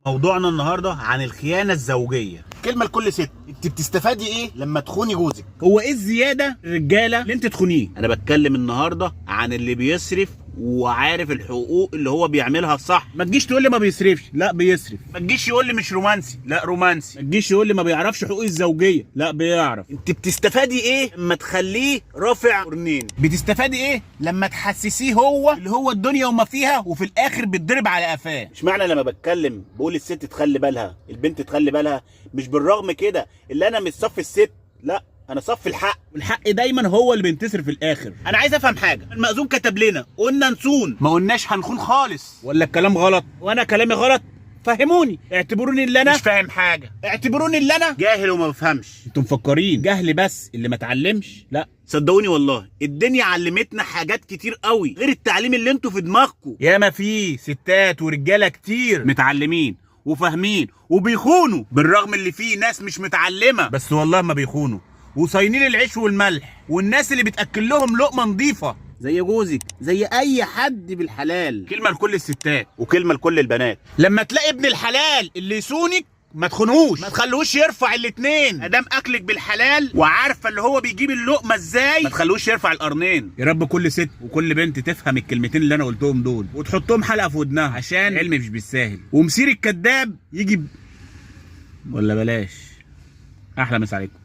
موضوعنا النهارده عن الخيانه الزوجيه. كلمه لكل ست، انت بتستفادي ايه لما تخوني جوزك؟ هو ايه الزياده الرجاله اللي انت تخونيه؟ انا بتكلم النهارده عن اللي بيصرف وعارف الحقوق اللي هو بيعملها صح. ما تجيش تقول لي ما بيصرفش، لا بيصرف. ما تجيش يقول لي مش رومانسي، لا رومانسي. ما تجيش يقول لي ما بيعرفش حقوق الزوجيه، لا بيعرف. انت بتستفادي ايه لما تخليه رافع قرنين؟ بتستفادي ايه لما تحسسيه هو اللي هو الدنيا وما فيها وفي الاخر بتضرب على قفاه؟ مش معنى لما بتكلم بقول الست تخلي بالها، البنت تخلي بالها، مش بالرغم كده اللي انا مش صف الست، لا انا صف الحق، والحق دايما هو اللي بينتصر في الاخر. انا عايز افهم حاجه، المأذون كتب لنا قلنا نصون، ما قلناش هنخون خالص، ولا الكلام غلط وانا كلامي غلط؟ فهموني، اعتبروني اللي انا مش فاهم حاجه، اعتبروني اللي انا جاهل وما بفهمش. انتوا مفكرين جهل بس اللي ما اتعلمش؟ لا صدقوني والله الدنيا علمتنا حاجات كتير قوي غير التعليم اللي انتوا في دماغكم. ياما في ستات ورجاله كتير متعلمين وفاهمين وبيخونوا، بالرغم اللي فيه ناس مش متعلمه بس والله ما بيخونوا وصاينين العيش والملح، والناس اللي بتاكل لهم لقمه نظيفه زي جوزك، زي اي حد بالحلال. كلمه لكل الستات وكلمه لكل البنات، لما تلاقي ابن الحلال اللي يسونك ما تخونهوش، ما تخلوش يرفع الاتنين. ادام اكلك بالحلال وعارفه اللي هو بيجيب اللقمه ازاي، ما تخلوش يرفع القرنين. يا رب كل ست وكل بنت تفهم الكلمتين اللي انا قلتهم دول وتحطهم حلقه في ودنها، عشان علم مش بالساهل ومسير الكذاب يجي ولا بلاش. احلى مسا عليكم.